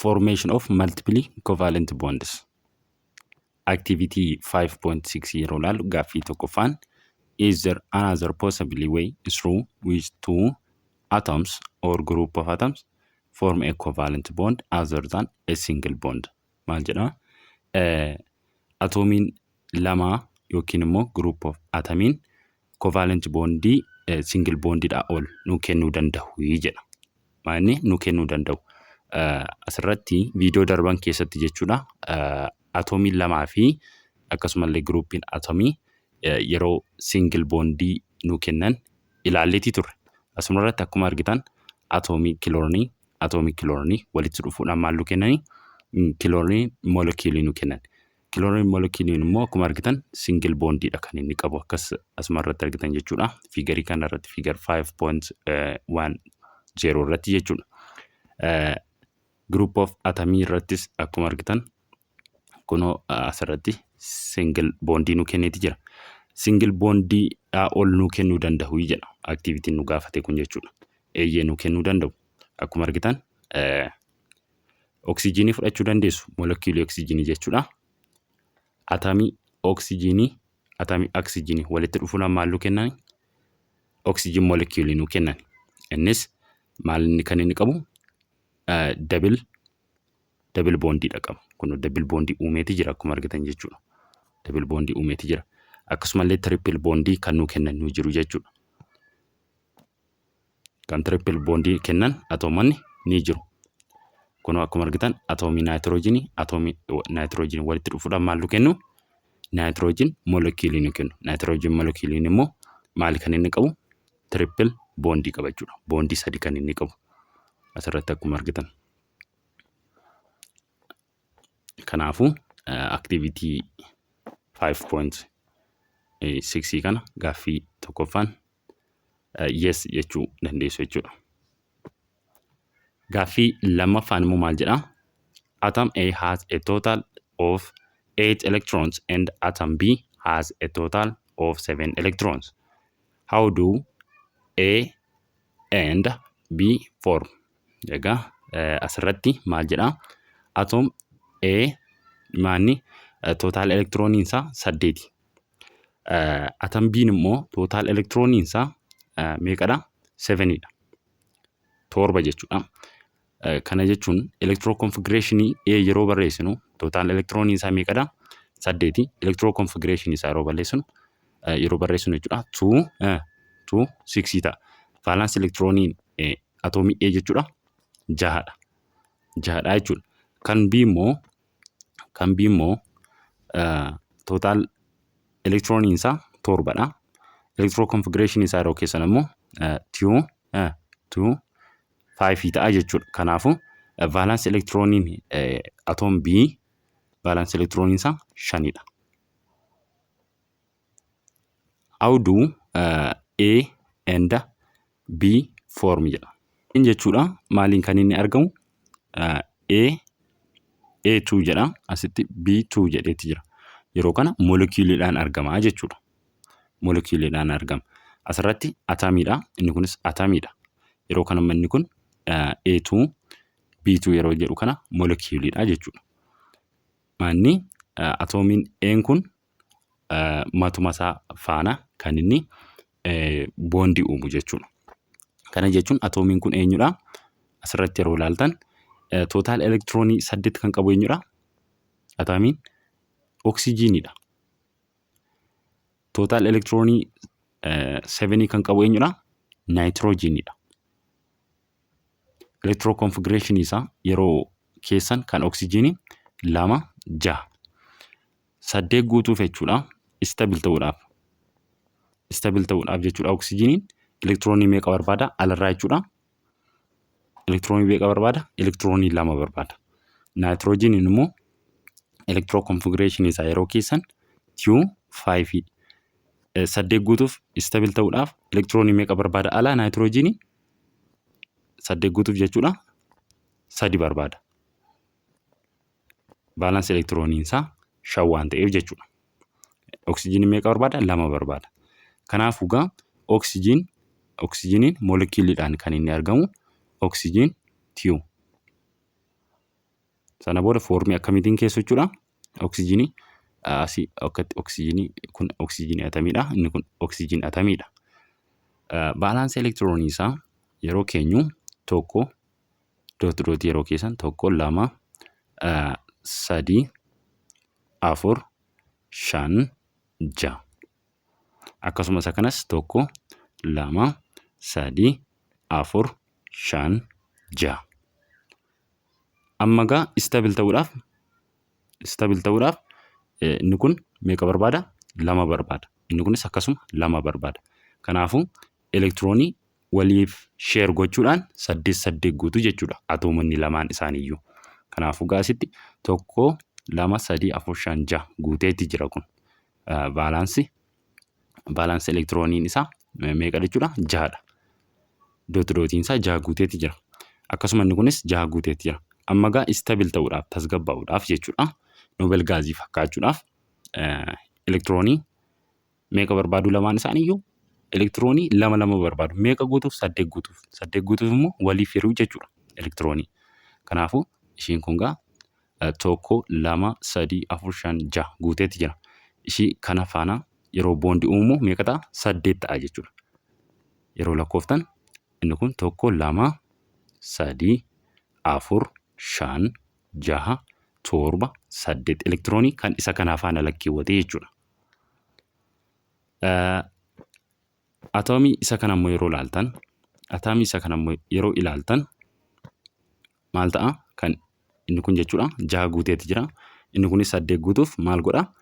Formation of multiple covalent bonds. Activity 5.6 yeroo ilaalu gaaffii tokkoffaan is there another possible way through which two atoms or group of atoms form a covalent bond other than a single bond? Maal jedha? Atoomiin lama yookiin immoo group of atomiin covalent bondii single bondidhaa ol nu kennuu danda'u jedha. Maalni nu kennuu danda'u? Asirratti viidiyoo darban keessatti jechuudha. Atoomiin lamaa fi akkasumallee groupiin atomii yeroo single bondii nu kennan ilaalleetii turre. Asumarratti akkuma argitan atomii kiloonii walitti dhufuudhaan maal nu kennani? Kiloonii molekiilii nu kennan. Kiloonii molekiiliin immoo akkuma argitan single bondiidha kan inni qabu akkas asumarratti argitan jechuudha. Fiigarii kanarratti fiigar 5.10 irratti jechuudha. Group of atomii irrattis akkuma argitan kunoo asirratti single bondii nu kenneeti jira. Single bondii ol nu kennuu danda'u jedha. Activity nu gaafate kun jechuudha. Eeyyee nu kennuu danda'u. Akkuma argitan oksijiinii fudhachuu dandeessu. Molekiilii oksijiinii jechuudha. Atomii oksijiinii walitti dhufuudhaan maal nu kennan? Oksijiin molekiilii nu kennan. Innis maal inni kan inni qabu? Double bondiidha qaba. Kun double bondii uumeeti jira akkuma argitan jechuudha. Double bondii uumeeti jira. Akkasumallee triple bondii kan nu kennan nu jiru jechuudha. Kan triple bondii kennan atoomonni ni jiru. Kun akkuma argitan atomii naayitiroojiinii walitti dhufuudhaan maal nu kennu? Naayitiroojiin molekiilii nu kennu. Naayitiroojiin molekiiliin immoo maal kan inni qabu? Triple bondii qaba jechuudha. Bondii 3 kan inni qabu. Asirratti akkuma argitan. Kanaafuu activity 5.6 kana gaaffii tokkoffaan yes jechuu dandeessu jechuudha. Gaaffii lammaffaan immoo maal jedha? Atom A has a total of 8 electrons and atom B has a total of 7 electrons. How do A and B form? Egaa asirratti maal jedha? Atom A maanni total elektirooniin isaa 8. Atom B immoo total elektirooniin isaa meeqadha? 7dha. 7 jechuudha. Kana jechuun electron configuration A yeroo barreessinu total elektirooniin isaa meeqadha? 8. Electron configuration isaa yeroo barreessinu jechuudha 2 6 ta'a. Valence elektirooniin atomii A jechuudha 6dha. 6dha jechuudha. Kan B immoo total elektirooniin isaa 7dha. Electron configuration isaa yeroo keessan immoo 2 5 ta'a jechuudha. Kanaafuu valence elektirooniin atom B valence elektirooniin isaa 5dha. How do A and B form jedha. In jechuudha maaliin kan inni argamu? A2 jedha. Asitti B2 jedheetti jira. Yeroo kana molekiiliidhaan argama jechuudha. Molekiiliidhaan argama. Asirratti atomiidha. Inni kunis atomiidha. Yeroo kana inni kun A2 B2 yeroo jedhu kana molekiiliidha jechuudha. Manni atoomiin A kun matuma isaa faana kan inni bondii uumu jechuudha. Kana jechuun atoomiin kun eenyudha? Asirratti yeroo ilaaltan total elektiroonii 8 kan qabu eenyudha? Atoomiin oksijiiniidha. Total elektiroonii 7 kan qabu eenyudha? Naayitiroojiiniidha. Electron configuration isaa yeroo keessan kan oksijiinii 2 6. 8 guutuuf jechuudha. Stable ta'uudhaaf jechuudha oksijiiniin elektiroonii meeqa barbaada? Alarraa jechuudha. Elektiroonii meeqa barbaada? Elektiroonii 2 barbaada. Naayitiroojiiniin immoo electron configuration isaa yeroo keessan 5. 8 guutuuf stable ta'uudhaaf elektiroonii meeqa barbaada? Alaa naayitiroojiinii 8 guutuuf jechuudha 3 barbaada. Balance elektirooniin isaa 5 waan ta'eef jechuudha. Oksijiinii meeqa barbaada? 2 barbaada. Kanaafuu gaa oksijiiniin molekiiliidhaan kan inni argamu oksijiin 2. Sana booda foormii akkamiitiin keessu jechuudha. Oksijiinii asii akkatti oksijiinii kun oksijiinii atamiidha. Inni kun oksijiinii atamiidha. Baalaansii elektiroonii isaa yeroo keenyu tokko doot yeroo keessan 1 2 3 4 5 6 akkasumas akkanas 1 2 3 4 5 6 amma gaa istaabil ta'uudhaaf inni kun meeqa barbaada? 2 barbaada. Inni kunis akkasuma 2 barbaada. Kanaafuu elektiroonii waliif sheer gochuudhaan 8 guutuu jechuudha atoomonni lamaan isaaniiyyuu. Kanaafuu gaasitti 1 2 3 4 5 6 guuteetti jira kun. Baalaansii elektirooniin isaa meeqa jechuudha? 6dha. Dootiin isaa 6 guuteetti jira. Akkasuma inni kunis 6 guuteetti jira. Amma gaa istaabil ta'uudhaaf tasgabbaa'uudhaaf jechuudha. Noobel gaazii fakkaachuudhaaf elektiroonii meeqa barbaadu lamaan isaaniiyyuu? Elektiroonii 2 barbaadu. Meeqa guutuuf? 8 guutuuf. 8 guutuuf immoo waliif hiruu jechuudha elektiroonii. Kanaafuu ishiin kun gaa 1 2 3 4 5 6 guuteetti jira. Ishii kana faana yeroo boondii uumu meeqa ta'a? 8 ta'a jechuudha. Yeroo lakkooftan inni kun 1 2 3 4 5 6 7 8 elektiroonii kan isa kanaa faana lakkeewwate jechuudha. Atoomii isa kana immoo yeroo ilaaltan maal ta'a? Kan inni kun jechuudha 6 guuteetti jira. Inni kunis 8 guutuuf maal godha?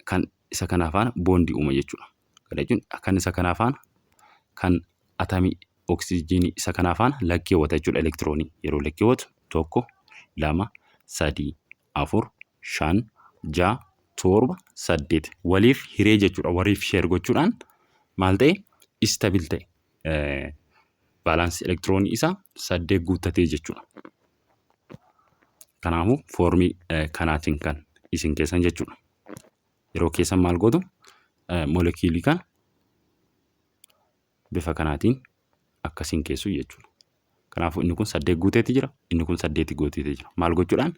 Kan isa kanaa faana boondii uuma jechuudha. Kana jechuun kan isa kanaa faana kan atamii oksijiinii isa kanaa faana lakkeewwata jechuudha elektiroonii. Yeroo lakkeewwatu 1 2 3 4 5 6 7 8 waliif hiree jechuudha. Waliif sheer gochuudhaan maal ta'e? Istaabil ta'e. Baalaansii elektiroonii isaa 8 guuttatee jechuudha. Kanaafuu foormii kanaatiin kan isin keessan jechuudha. Yeroo keessan maal gootu? Molekiilii kan bifa kanaatiin akkasiin keessu jechuudha. Kanaafuu inni kun 8 guuteetti jira. Inni kun 8 guuteetti jira. Maal gochuudhaan?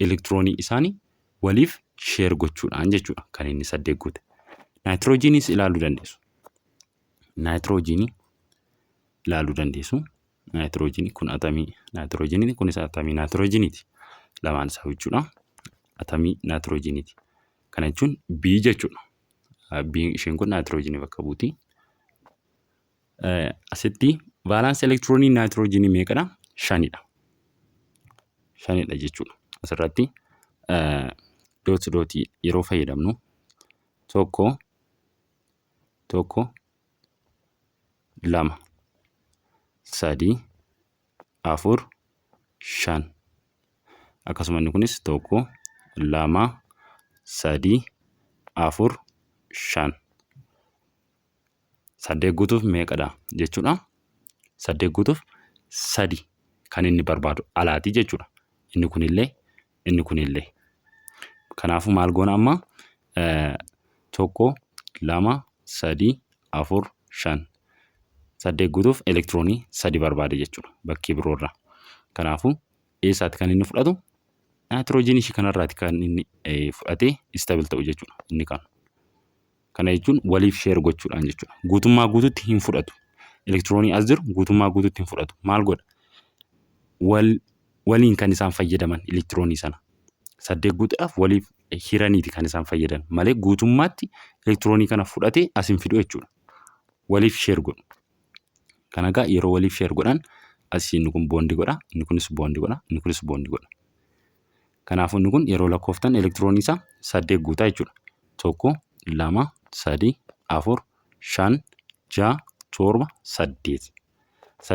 Elektiroonii isaanii waliif sheer gochuudhaan jechuudha kan inni 8 guute. Naayitiroojiiniis ilaaluu dandeessu. Naayitiroojiinii kun atamii naayitiroojiinii kunis atamii naayitiroojiiniiti. Lamaan isaa jechuudha. Atamii naayitiroojiiniiti. Kana jechuun B jechuudha. B isheen kun naayitiroojiinii bakka buuti. Asitti baalaansii elektiroonii naayitiroojiinii meeqadha? 5dha. 5dha jechuudha. Asirratti dootii yeroo fayyadamnu 1 2 3 4 5 akkasuma inni kunis 1 2 3 4 5 8 guutuuf meeqadha jechuudha. 8 guutuuf 3 kan inni barbaadu alaati jechuudha. Inni kunillee. Kanaafuu maal goona amma? 1 2 3 4 5 8 guutuuf elektiroonii 3 barbaada jechuudha bakkee biroorraa. Kanaafuu eessaatti kan inni fudhatu? Naayitiroojiinii ishii kanarraati kan inni fudhatee istaabil ta'u jechuudha inni kan. Kana jechuun waliif sheer gochuudhaan jechuudha. Guutummaa guutuutti hin fudhatu. Elektiroonii as jiru guutummaa guutuutti hin fudhatu. Maal godha? Waliin kan isaan fayyadaman elektiroonii sana. 8 guutuudhaaf waliif hiraniiti kan isaan fayyadan malee guutummaatti elektiroonii kana fudhatee as hin fidu jechuudha. Waliif sheer godhu. Kana egaa yeroo waliif sheer godhan asii inni kun boondii godha, inni kunis boondii godha, inni kunis boondii godha. Kanaafuu inni kun yeroo lakkooftan elektiroonii isaa 8 guutaa jechuudha. 1 2 3 4 5 6 7 8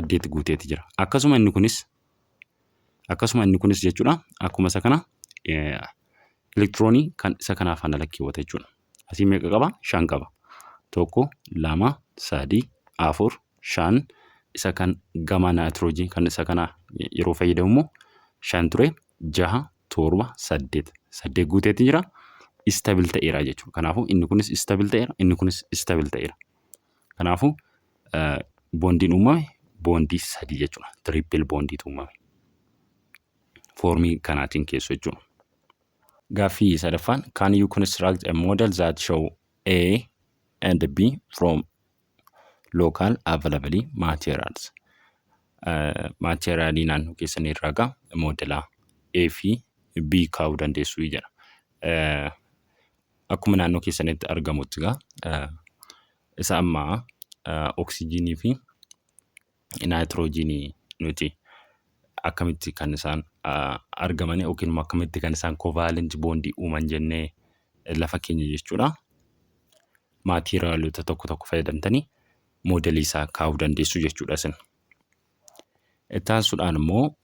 8 guuteetti jira. Akkasuma inni kunis jechuudha. Akkuma isa kana elektiroonii kan isa kanaa faana lakkeewwata jechuudha. Asii meeqa qaba? 5 qaba. 1 2 3 4 5 isa kan gama naayitiroojiinii kan isa kanaa yeroo fayyadamu immoo 5 ture 6 7 8 8 guuteetti jira. Istaabil ta'eera jechuudha. Kanaafuu inni kunis istaabil ta'eera, inni kunis istaabil ta'eera. Kanaafuu boondiin uumame boondii 3 jechuudha. Tiriippil boondiitu uumame. Formii kanaatiin keessu jechuudha. Gaaffii sadaffaan, can you construct a model that show A and B from local available materials? Maateriyaalii naannoo keessanii irraa egaa moodela A fi B kaa'uu dandeessu jedha. Akkuma naannoo keessanitti argamutti egaa isa ammaa oksijiinii fi naayitiroojiinii nuti akkamitti kan isaan argaman yookiin immoo akkamitti kan isaan koovaalent boondii uuman jennee lafa keenya jechuudha. Maateriyaalota tokko tokko fayyadamtanii moodelii isaa kaa'uu dandeessu jechuudha isin. Itti aansuudhaan immoo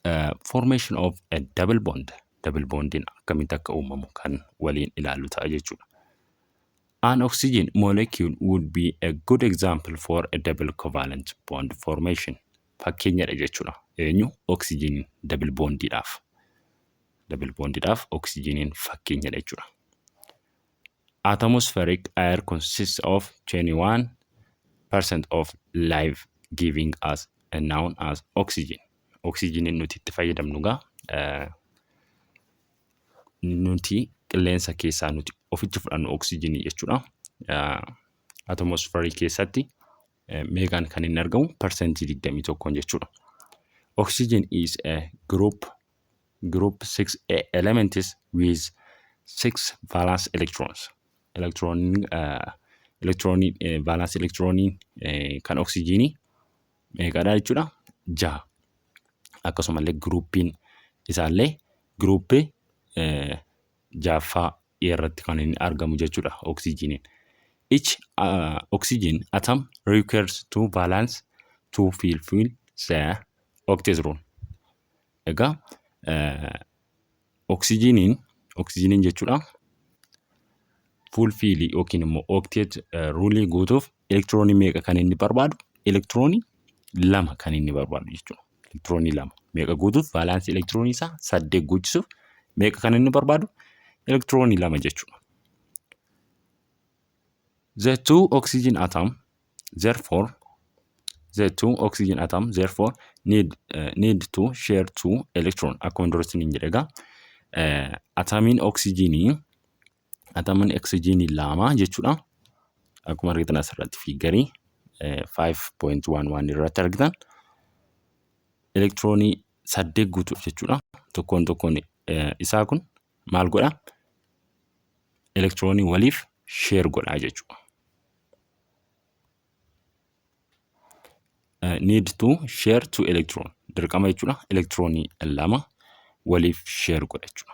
formation of a double bond. Double bondiin akkamitti akka uumamu kan waliin ilaallu ta'a jechuudha. An oxygen molecule would be a good example for a double covalent bond formation. Fakkeenyadha jechuudha. Eenyu oxygen double bondiidhaaf. Double bondiidhaaf oxygenin fakkeenyadha jechuudha. Atmospheric air consists of 21% of life giving us and known as oxygen. Oxygenin nuti itti fayyadamnu gaa nuti qilleensa keessaa nuti ofitti fudhannu oxygenii jechuudha. Atmosferii keessatti meeqaan kan inni argamu percentii 21 jechuudha. Oxygen is a group 6 elements with 6 valence electrons. Valence electroniin kan oxygenii meeqadha jechuudha? 6. Akkasumallee gruppiin isaallee gruppii 6ffaa irratti kan inni argamu jechuudha oxygeniin. Each oxygen atom requires 2 valence to fulfill the octet. Egaa oxygeniin jechuudha fulfill yookiin immoo octet rulii guutuuf elektiroonii meeqa kan inni barbaadu? Elektiroonii 2 kan inni barbaadu jechuudha. Elektiroonii 2 meeqa guutuuf? Valence elektiroonii isaa 8 guuchisuuf meeqa kan inni barbaadu? Elektiroonii 2 jechuudha. The two oxygen atoms therefore need to share 2 electrons. Akkuma duratti hin jedhe egaa atomiin oxygenii 2 jechuudha. Akkuma argitan asirratti fiigarii 5.11 irratti argitan elektiroonii 8 guutuuf jechuudha. Tokkoon isaa kun maal godha? Elektiroonii waliif share godha jechuudha. Need to share 2 electron. Dirqama jechuudha. Elektiroonii 2 waliif share godha jechuudha.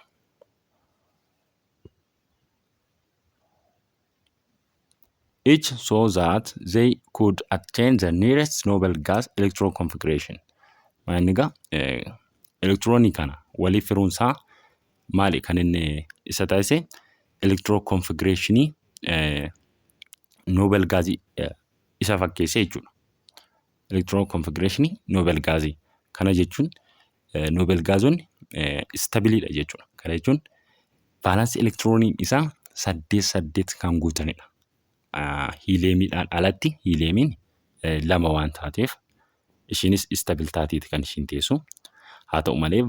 Each so that they could attain the nearest noble gas electron configuration. Maaniga elektiroonii kana waliif firuunsaa maali kan inni isa taasise? Electron configurationii noble gaasii isa fakkeesse jechuudha. Electron configurationii noble gaasii kana jechuun noble gaazonni stabiliidha jechuudha. Kana jechuun valence elektirooniin isaa 8 kan guutanidha. Hiileemiidhaan alatti hiileemiin 2 waan taateef ishiinis stabil taateeti kan ishiin teessu. Haa ta'u malee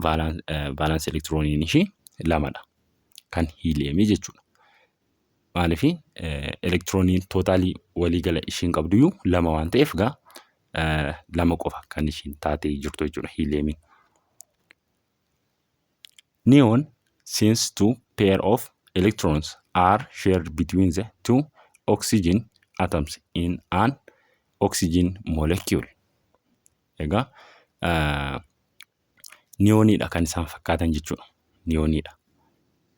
valence elektirooniin ishii 2dha kan hiileemii jechuudha. Maaliif elektirooniin tootaalii waliigala ishiin qabduyyuu 2 waan ta'eef gaa 2 qofa kan ishiin taatee jirtu jechuudha hiileemiin. Neon, since 2 pair of electrons are shared between the 2 oxygen atoms in an oxygen molecule. Egaa neoniidha kan isaan fakkaatan jechuudha. Neoniidha.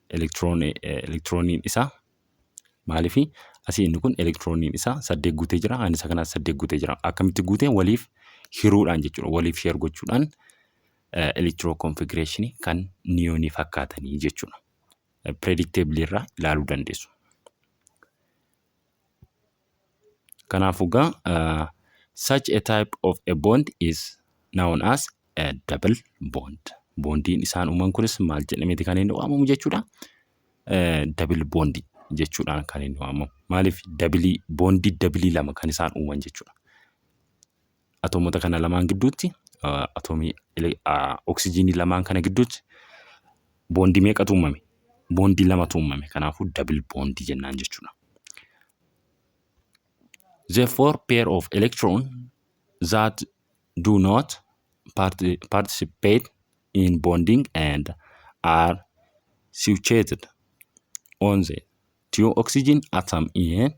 Elektirooniin isaa maaliif asii inni kun elektirooniin isaa 8 guutee jira, ani isa kanaas 8 guutee jira. Akkamitti guutee? Waliif hiruudhaan jechuudha. Waliif share gochuudhaan electron configuration kan neonii fakkaatanii jechuudha. Predictably irraa ilaaluu dandeessu. Kanaafuu gaa such a type of a bond is known as a double bond. Bondiin isaan uuman kunis maal jedhameeti kan inni waamamu jechuudha? Double bondii jechuudhaan kan inni waamamu. Maaliif bondii dabilii 2 kan isaan uuman jechuudha. Atoomota kana lamaan gidduutti atomii oksijiinii 2 kana gidduutti Bondii meeqatu uumame? Bondii lamatu uumame. Kanaafuu double bondii jennaan jechuudha. The four pair of electrons that do not participate in bonding and are situated on the two oxygen atom in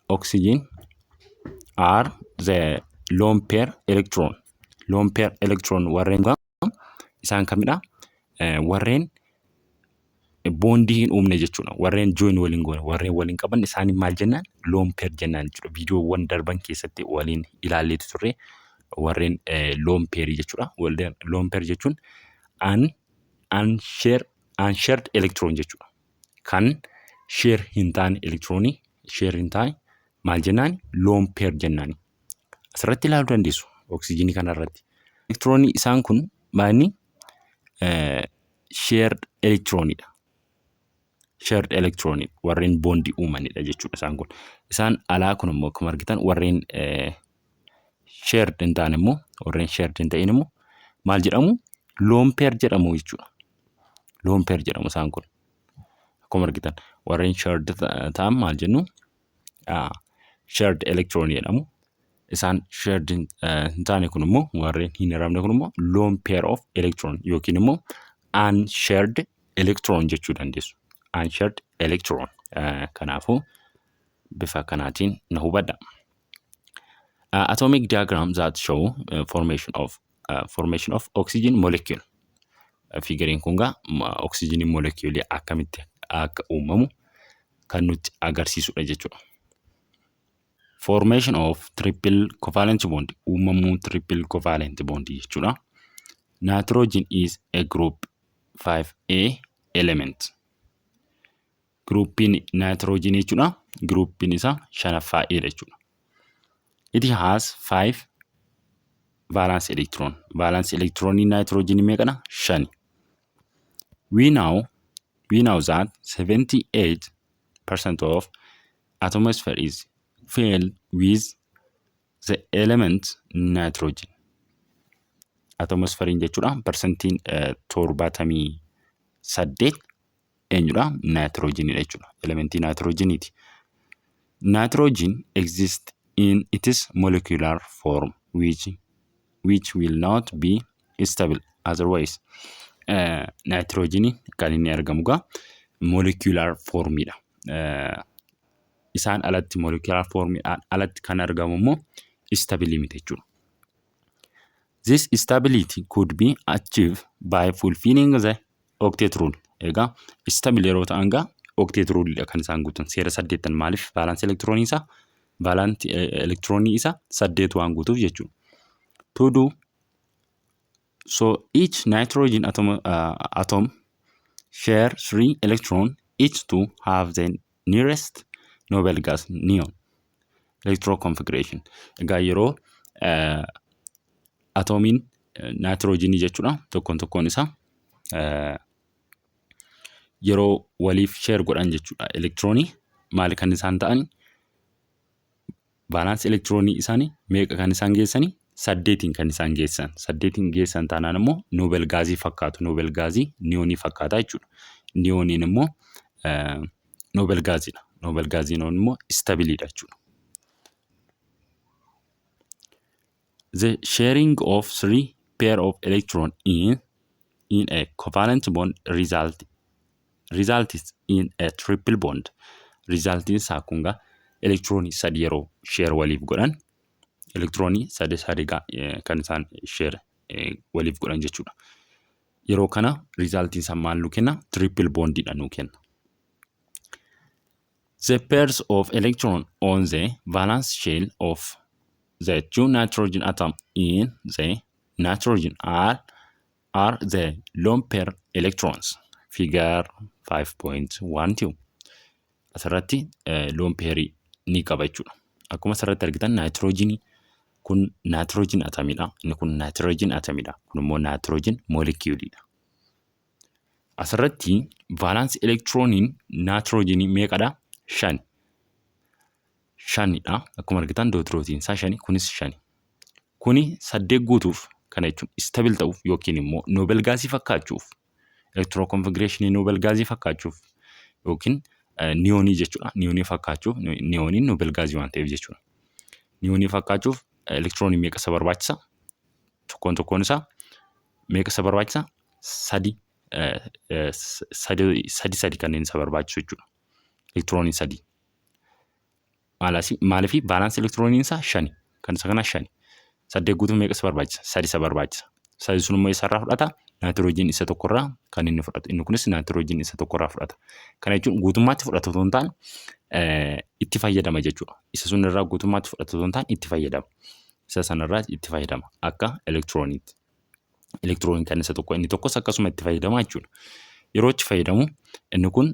oxygen are the lone pair electron. Lone pair electron warreen isaan kamidha? Warreen bondii hin uumne jechuudha. Warreen join waliin goone, warreen waliin qaban isaanii maal jennaan? Lone pair jennaan jechuudha. Viidiyoowwan darban keessatti waliin ilaalleetu turre warreen lone pair jechuudha. Lone pair jechuun unshared electron jechuudha. Kan share hin taane electronii share hin taane maal jennaan? Lone pair jennaan. Asirratti ilaaluu dandeessu oksijiinii kanarratti. Electronii isaan kun maali? Shared electronidha. Shared electronidha. Warreen bondii uumanidha jechuudha isaan kun. Isaan alaa kun immoo akkuma argitan warreen shared hin taane immoo warreen shared hin ta'in immoo maal jedhamu? Lone pair jedhamu jechuudha. Lone pair jedhamu isaan kun. Akkuma argitan warreen shared ta'an maal jennu? Shared electron jedhamu. Isaan shared hin taane kun immoo warreen hin hiramne kun immoo lone pair of electron yookiin immoo unshared electron jechuu dandeessu. Unshared electron. Kanaafuu bifa kanaatiin na hubadha. Atomic diagram that show formation of oxygen molecule. Figuriin kun gaa oxygen molecule akkamitti akka uumamu kan nutti agarsiisudha jechuudha. Formation of triple covalent bond. Uumamuu triple covalent bond jechuudha. Nitrogen is a group 5A element. Groupiin nitrogen jechuudha. Groupiin isaa 5A jechuudha. It has 5 valence electron. Valence electron in nitrogen meeqadha? 5. We know that 78% of atmosphere is filled with the element nitrogen. Atmosphere jechuudha percentiin 78 eenyudha? Nitrogen jechuudha. Elementii nitrogeniti. Nitrogen exists in its molecular form which will not be stable otherwise. Nitrogen kan inni argamu gaa molecular formidha. Isaan alatti molecular formidhaan alatti kan argamu immoo stable miti jechuudha. This stability could be achieved by fulfilling the octet rule. Egaa stable yeroo ta'an gaa octet rule kan isaan guutan. Seera 8 maaliif valence electronii isaa valence electronii isaa 8 waan guutuuf jechuudha. To do so each nitrogen atom share 3 electrons each to have the nearest noble gas neon electron configuration. Egaa yeroo atomiin nitrogenii jechuudha tokkoon isaa yeroo waliif share godhan jechuudha electronii maal kan isaan ta'an valence electronii isaanii meeqa kan isaan geessanii 8 kan isaan geessan 8 geessan taanaan immoo noble gaasii fakkaatu. Noble gaasii neonii fakkaata jechuudha. Neoniin immoo noble gaasiidha. Noble gaasiin immoo stabilidha jechuudha. The sharing of 3 pair of electrons in a covalent bond results in a triple bond. Resultiin isaa kun gaa electronii 3 yeroo share waliif godhan electronii 3 kan isaan share waliif godhan jechuudha. Yeroo kana resultiin isaa maal nu kenna? Triple bondidha nu kenna. The pairs of electrons on the valence shell of the two nitrogen atoms in the nitrogen are the lone pair electrons. Figure 5.12. Asirratti lone pair ni qaba jechuudha. Akkuma asirratti argitan nitrogenii kun nitrogen atomidha. Inni kun nitrogen atomidha. Kun immoo nitrogen moleculeidha. Asirratti valence electroniin nitrogenii meeqadha? 5. 5dha. Akkuma argitan dootirootiin isaa 5 kunis 5. Kuni 8 guutuuf kana jechuun stable ta'uuf yookiin immoo noble gaasii fakkaachuuf Electroconfiguration noble gaasii fakkaachuuf yookiin niyoonii jechuudha. Niyoonii fakkaachuuf niyooniin noble gaasii waan ta'eef jechuudha. Niyoonii fakkaachuuf elektiroonii meeqa isa barbaachisa? Tokkoon isaa meeqa isa barbaachisa? Sadi kanneen isa barbaachisu jechuudha. Elektiroonii 3. Maaliif baalaansi elektiroonii isaa 5. Kan isa kana 5. 8 guutuuf meeqa isa barbaachisa? 3 isa barbaachisa. 3 sun immoo isarraa fudhata? Naayitiroojiin isa tokkorraa kan inni fudhatu. Inni kunis naayitiroojiin isa tokkorraa fudhata. Kana jechuun guutummaatti fudhatu osoo hin taane itti fayyadama jechuudha. Isa sun irraa guutummaatti fudhatu osoo hin taane itti fayyadama. Isa sanarraa itti fayyadama akka elektirooniitti. Elektirooniin kan isa tokko inni tokkos akkasuma itti fayyadama jechuudha. Yeroo itti fayyadamu inni kun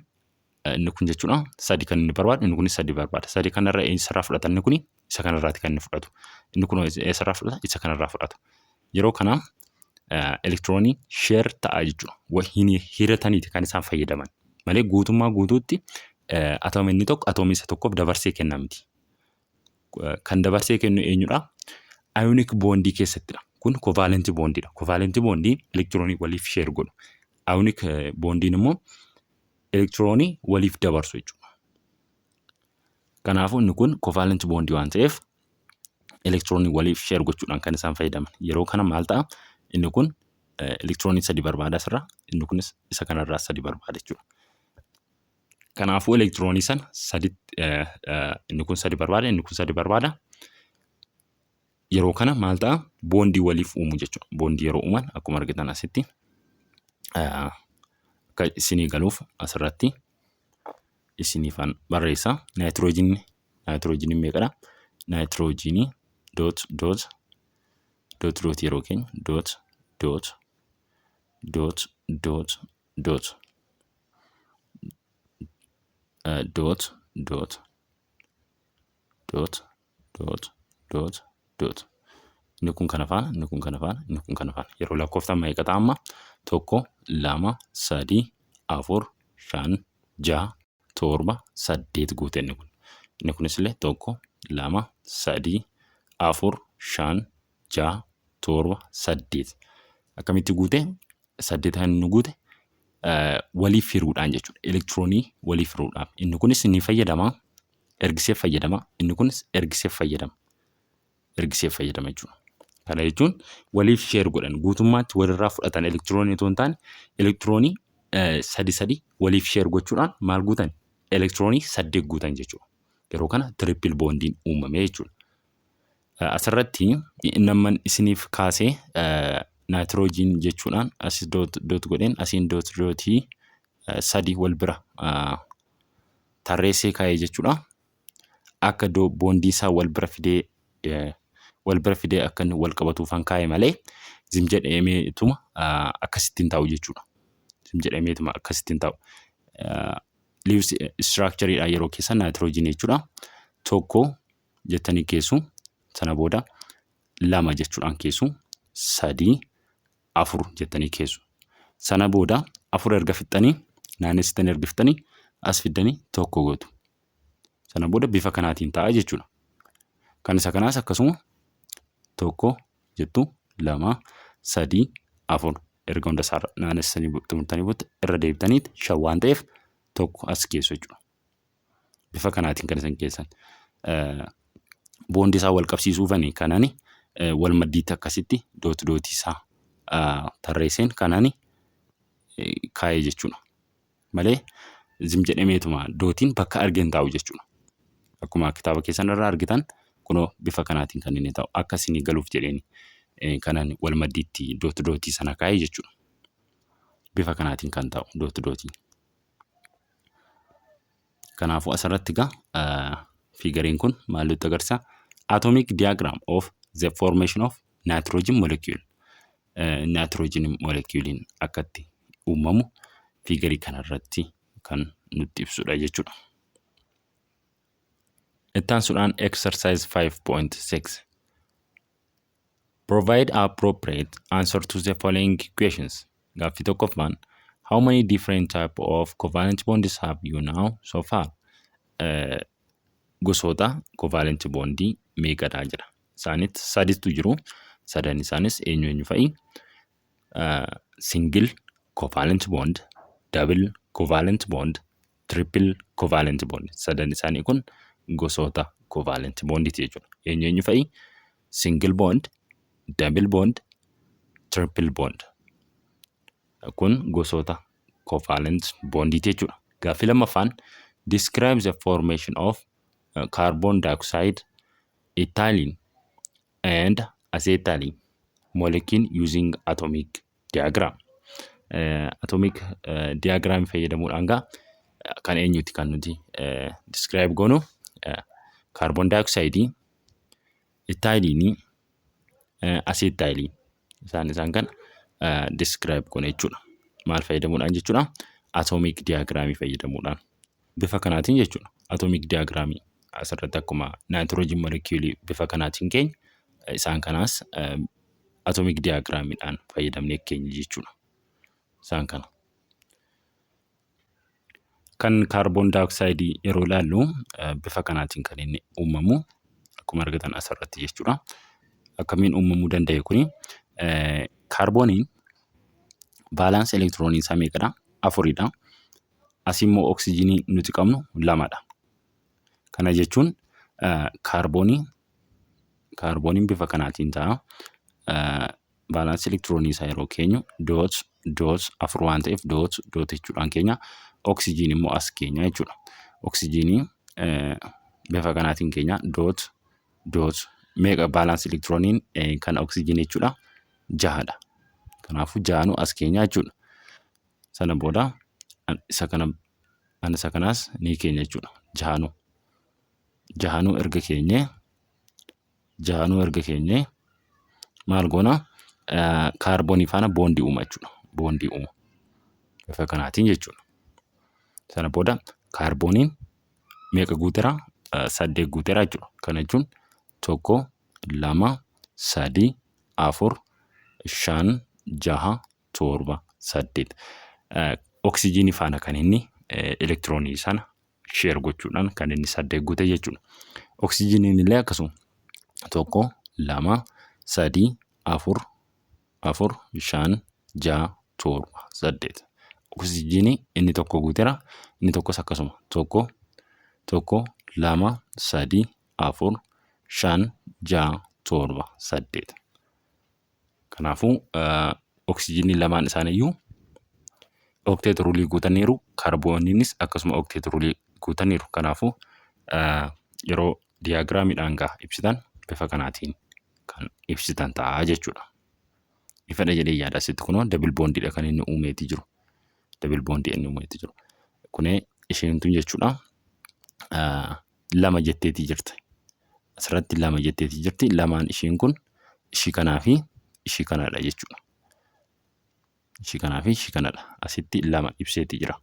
jechuudha 3 kan inni barbaadu, inni kunis 3 barbaada. 3 kanarraa isarraa fudhata, inni kun isa kanarraati kan inni fudhatu. Inni kun isarraa fudhata, isa kanarraa fudhata. Yeroo kana elektiroonii sheer ta'a jechuudha. Hirataniiti kan isaan fayyadaman malee guutummaa guutuutti atoomii inni tokko atoomii isa tokkoof dabarsee kenna miti. Kan dabarsee kennu eenyudha? Ionic bondii keessattidha. Kun covalent bondiidha. Covalent bondii elektiroonii waliif sheer godhu. Ionic bondiin immoo elektiroonii waliif dabarsu jechuudha. Kanaafuu inni kun covalent bondii waan ta'eef elektiroonii waliif sheer gochuudhaan kan isaan fayyadaman. Yeroo kana maal ta'a? Inni kun elektiroonii 3 barbaada asirraa, inni kunis isa kanarraa 3 barbaada jechuudha. Kanaafuu elektiroonii sana inni kun 3 barbaada, inni kun 3 barbaada. Yeroo kana maal ta'a? Bondii waliif uumu jechuudha. Bondii yeroo uuman akkuma argitan asitti akka isinii galuuf asirratti isiniifan barreessa. Naayitiroojiiniin meeqadha? Naayitiroojiinii dot yeroo keenya inni kun kana faana, inni kun kana faana, inni kun kana faana. Yeroo lakkooftaan meeqa ta'a amma? 1, 2, 3, 4, 5, 6, 7, 8 guute inni kun. Inni kunis illee 1, 2, 3, 4, 5, 6, 7, 8. Akkamitti guute? 8 kan inni guute waliif hiruudhaan jechuudha. Elektiroonii waliif hiruudhaaf. Inni kunis ni fayyadama, ergiseef fayyadama. Inni kunis ergiseef fayyadama. Ergiseef fayyadama jechuudha. Kana jechuun waliif sheer godhan guutummaatti walirraa fudhatan elektiroonii osoo hin taane elektiroonii 3 waliif sheer gochuudhaan maal guutan? Elektiroonii 8 guutan jechuudha. Yeroo kana triple bondiin uumame jechuudha. Asirratti namman isiniif kaasee naayitiroojiin jechuudhaan asis doot godheen asiin dootii 3 wal bira tarreessee kaa'ee jechuudha. Akka bondii isaa wal bira fidee akka inni wal qabatuufan kaa'e malee zim jedhameetuma akkasittiin taa'u jechuudha. Zim jedhameetuma akkasittiin taa'u. Leaves structureedha yeroo keessa naayitiroojiin jechuudha. 1 jettanii keessu, sana booda 2 jechuudhaan keessu, 3, 4 jettanii keessu. Sana booda 4 erga fixxanii naannessitanii erga fixxanii as fiddanii 1 gootu. Sana booda bifa kanaatiin ta'a jechuudha. Kan isa kanaas akkasuma 1 jettu, 2, 3, 4 erga hunda isaa naannessanii xumurtanii booda irra deebitaniiti 5 waan ta'eef 1 as keessu jechuudha. Bifa kanaatiin kan isin keessan. Bondii isaa wal qabsiisuufani kanani wal maddiitti akkasitti dootii isaa tarreesseen kanani kaa'ee jechuudha. Malee zim jedhameetuma dootiin bakka argeen taa'u jechuudha. Akkuma kitaaba keessan irraa argitan kunoo bifa kanaatiin kan inni ta'u akka isinii galuuf jedheeni kanani wal maddiitti dootii sana kaa'ee jechuudha. Bifa kanaatiin kan ta'u dootii. Kanaafuu asirratti egaa fiigariin kun maal nutti agarsiisa? Atomic diagram of the formation of nitrogen molecule. Nitrogen moleculein akkatti uumamu fiigarii kanarratti kan nutti ibsudha jechuudha. Itti aansuudhaan exercise 5.6. Provide appropriate answer to the following questions. Gaaffii tokkoffaan how many different type of covalent bonds have you now so far? Gosoota covalent bondii meeqadha jira. Isaanitti saditu jiru. Sadan isaanis eenyu fa'i? Single, covalent bond, double covalent bond, triple covalent bond. Sadan isaanii kun gosoota covalent bondiiti jechuudha. Eenyu fa'i? Single bond, double bond, triple bond. Kun gosoota covalent bondiiti jechuudha. Gaaffii lammaffaan describe the formation of carbon dioxide, ethylene and acetylene molecule using atomic diagram. Atomic diagram fayyadamuudhaan kan eenyuti kan nuti describe goonu carbon dioxide, ethylene, acetylene isaan kan describe goona jechuudha. Maal fayyadamuudhaan jechuudha? Atomic diagramii fayyadamuudhaan. Bifa kanaatiin jechuudha. Atomic diagramii asirratti akkuma nitrogen molecule bifa kanaatiin keenya isaan kanaas atomic diagramiidhaan fayyadamnee keenya jechuudha. Isaan kana. Kan carbon dioxide yeroo ilaallu bifa kanaatiin kan inni uumamu akkuma argitan asirratti jechuudha. Akkamiin uumamuu danda'e kuni kaarbooniin balance elektiroonii isaa meeqadha? 4dha. Asimmoo oksijiinii nuti qabnu 2dha. Kana jechuun kaarbooniin bifa kanaatiin ta'a. Balance elektiroonii isaa yeroo keenyu dot 4 waan ta'eef dot jechuudhaan keenya. Oksijiin immoo as keenya jechuudha. Oksijiinii bifa kanaatiin keenya dot meeqa balance elektirooniin kan oksijiinii jechuudha 6dha. Kanaafuu 6 as keenya jechuudha. Sana booda isa kanaas ni keenya jechuudha. 6 erga keenye maal goona? Kaarboonii faana boondii uuma jechuudha. Boondii uuma. Bifa kanaatiin jechuudha. Sana booda kaarbooniin meeqa guuteera? 8 guuteera jechuudha. Kana jechuun 1, 2, 3, 4, 5, 6, 7, 8. Oksijiinii faana kan inni elektiroonii sana share gochuudhaan kan inni 8 guute jechuudha. Oksijiiniin illee akkasuma 1, 2, 3, 4, 5, 6, 7, 8. Oksijiinii inni tokko guuteera. Inni tokkos akkasuma 1, 2, 3, 4, 5, 6, 7, 8. Kanaafuu oksijiinii lamaan isaaniiyyuu octet rulii guutaniiru. Kaarbooniinis akkasuma octet rulii guutaniiru. Kanaafuu yeroo diagramiidhaan ibsitan bifa kanaatiin kan ibsitan ta'a jechuudha. Ifadha jedhee yaada asitti kunoo double bondiidha kan inni uumeetii jiru. Double bondii inni uumeetii jiru. Kunee isheentu jechuudha 2 jetteetii jirti. Asirratti 2 jetteetii jirti. Lamaan isheen kun ishii kanaa fi ishii kanadha jechuudha. Ishii kanaa fi ishii kanadha. Asitti 2 ibseetii jira.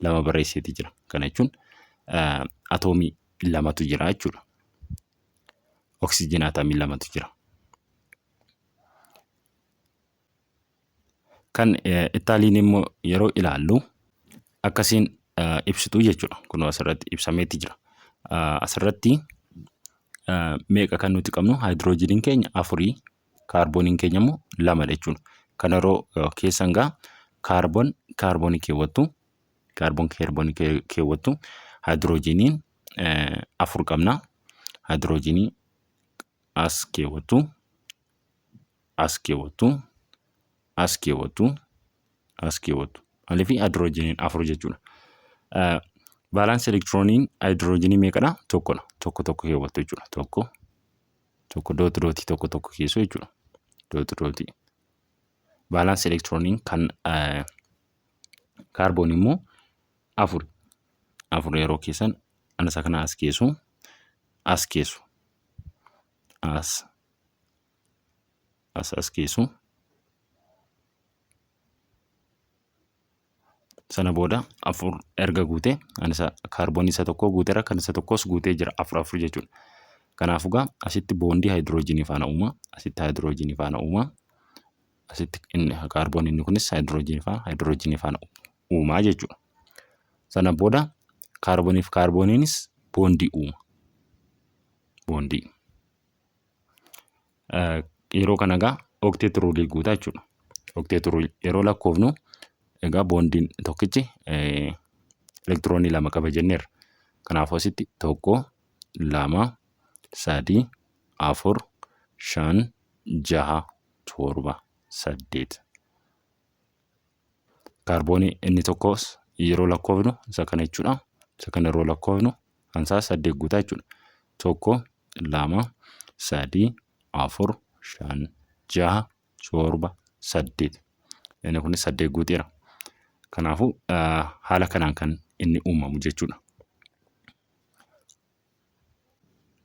2 barreesseetii jira. Kana jechuun atoomii 2tu jira jechuudha. Oksijiin atomii 2tu jira. Kan ethylene immoo yeroo ilaallu akkasiin ibsitu jechuudha. Kun asirratti ibsameetii jira. Asirratti meeqa kan nuti qabnu? Hydrogeniin keenya 4, kaarbooniin keenya immoo 2 jechuudha. Kana yeroo keessan kaarboonii keewwattu hydrogeniin 4 qabna. Hydrogenii as keewwattu Maaliif hydrogeniin 4 jechuudha. Balance elektirooniin hydrogenii meeqadha? 1dha. Tokko keewwattu jechuudha. Tokko tokko keessoo jechuudha. Dootii. Balance elektirooniin kan kaarboonii immoo 4 yeroo keessan anasa kana as keessu. Sana booda 4 erga guute anasa kaarboonii isa tokko guuteera. Kan isa tokkos guutee jira 4 jechuudha. Kanaafuu asitti boondii hydrogenii faana uuma. Asitti hydrogenii faana uuma. Asitti kaarbooniin inni kunis hydrogenii faana uumaa jechuudha. Sana booda kaarbooniif kaarbooniinis boondii uuma. Yeroo kana octet rulii guutaa jechuudha. Octet rulii yeroo lakkoofnu Egaa boondiin tokkichi elektiroonii lama qaba jenneerra. Kanaafuu asitti 1, 2, 3, 4, 5, 6, 7, 8. Kaarboonii inni tokkos yeroo lakkoofnu isa kana jechuudha. Isa kana yeroo lakkoofnu ansaa 8 guutaa jechuudha. 1, 2, 3, 4, 5, 6, 7, 8. Inni kunis 8 guuteera. Kanaafuu haala kanaan kan inni uumamu jechuudha.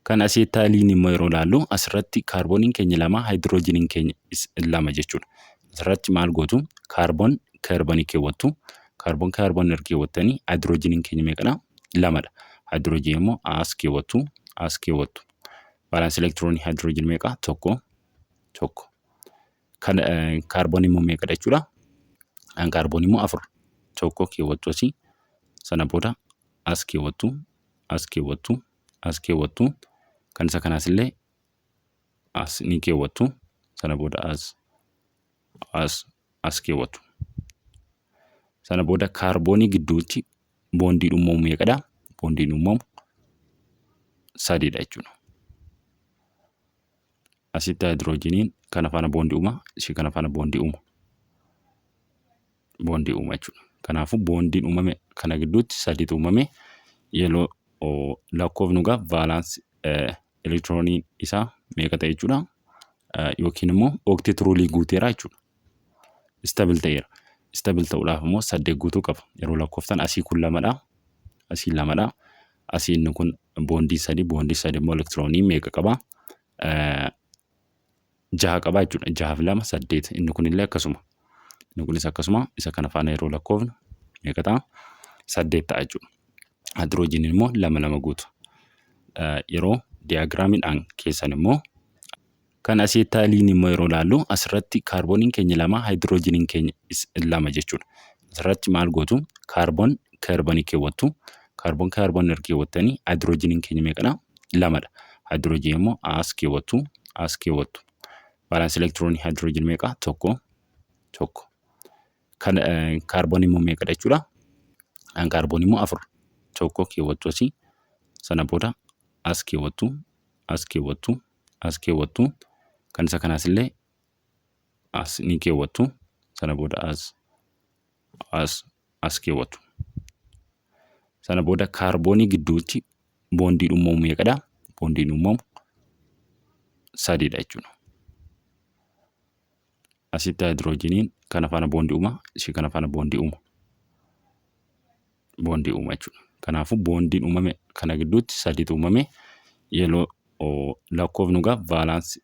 Kan asii taaliin immoo yeroo ilaallu asirratti kaarbooniin keenya 2, haayidroojiniin keenya 2 jechuudha. Asirratti maal gootu? Kaarboon kaarboonii keewwattu. Kaarboon kaarboon keewwattanii haayidroojiniin keenya meeqadha? 2dha. Haayidroojiniin immoo as keewwattu. Baalaansii elektiroonii haayidroojinii meeqa? 1. Kan kaarboon immoo meeqadha jechuudha? Kan kaarboon immoo 4. 1 keewwattu asii. Sana booda as keewwattu. Kan isa kanaas illee as ni keewwattu. Sana booda as keewwattu. Sana booda kaarboonii gidduutti boondiin uumamu meeqadha? Boondiin uumamu 3dha jechuudha. Asitti haayidroojiniin kana faana boondii uuma, ishee kana faana boondii uuma. Jechuudha. Kanaafuu boondiin uumame kana gidduutti 3tu uumame. Yeroo lakkoofnu egaa vaalaansii elektiroonii isaa meeqa ta'e jechuudha. Yookiin immoo ooktiruulii guuteera jechuudha. Istaabil ta'eera. Istaabil ta'uudhaaf immoo 8 guutuu qaba. Yeroo lakkooftan asii kun 2dha. Asii 2dha. Asii inni kun boondii 3. Boondii 3 immoo elektiroonii meeqa qaba? 6 qaba jechuudha. 6 fi 2 8. Inni kun illee akkasuma. Inni kunis akkasuma isa kana faana yeroo lakkoofnu meeqa ta'a? 8 ta'a jechuudha. Haayidroojiniin immoo 2 guutu. Yeroo diyaagiraamiidhaan keessan immoo kan asii taaliin immoo yeroo ilaallu asirratti kaarbooniin keenya 2, haayidroojiniin keenya 2 jechuudha. Asirratti maal gootu? Kaarboon kaarboonii keewwattu. Kaarboon kaarboon keewwattanii haayidroojiniin keenya meeqadha? 2dha. Haayidroojiniin immoo as keewwattu. Baalaansii elektiroonii haayidroojinii meeqa? 1. Kan kaarboon immoo meeqadha jechuudha? Kan kaarboon immoo 4. 1 keewwattu asii. Sana booda as keewwattu. Kan isa kanaas illee as ni keewwattu. Sana booda as keewwattu. Sana booda kaarboonii gidduutti boondiin uumamu meeqadha? Boondiin uumamu 3dha jechuudha. Asitti haayidroojiniin kana faana boondii uuma, ishee kana faana boondii uuma. Jechuudha. Kanaafuu boondiin uumame kana gidduutti 3tu uumame. Yeroo lakkoofnu egaa vaalaansii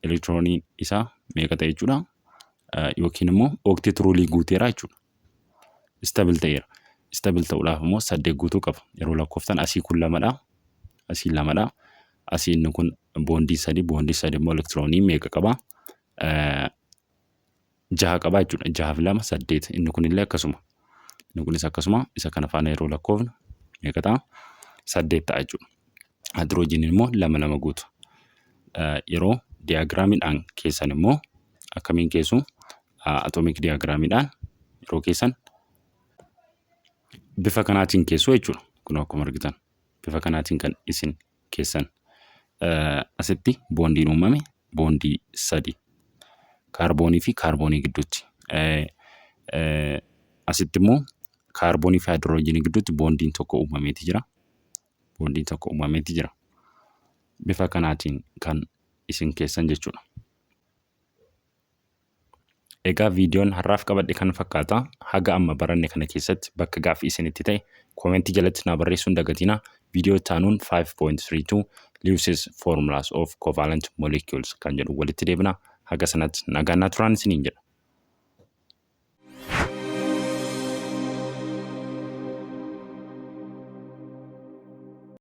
elektiroonii isaa meeqa ta'e jechuudha. Yookiin immoo ooktiruulii guuteera jechuudha. Istaabil ta'eera. Istaabil ta'uudhaaf immoo 8 guutuu qaba. Yeroo lakkooftan asii kun 2dha. Asii 2dha. Asii inni kun boondii 3. Boondii 3 immoo elektiroonii meeqa qaba? 6 qaba jechuudha. 6 fi 2 8. Inni kun illee akkasuma. Inni kunis akkasuma isa kana faana yeroo lakkoofnu meeqa ta'a? 8 ta'a jechuudha. Haayidroojiniin immoo 2 guutu. Yeroo diyaagiraamiidhaan keessan immoo akkamiin keessu? Atoomik diyaagiraamiidhaan yeroo keessan bifa kanaatiin keessu jechuudha. Kun akkuma argitan bifa kanaatiin kan isin keessan. Asitti boondiin uumame boondii 3. Kaarboonii fi kaarboonii gidduutti. Asitti immoo kaarboonii fi haayidroojinii gidduutti boondiin tokko uumameeti jira. Bifa kanaatiin kan isin keessan jechuudha. Egaa viidiyoon har'aaf qabadhe kan fakkaata. Haga amma baranne kana keessatti bakka gaaffii isinitti ta'e koomentii jalatti naa barreessuu hin dagatinaa. Viidiyoo taanuun 5.32 Lewis formulas of covalent molecules kan jedhu walitti deebina. Haga sanatti nagaan turaa isiniin jedha.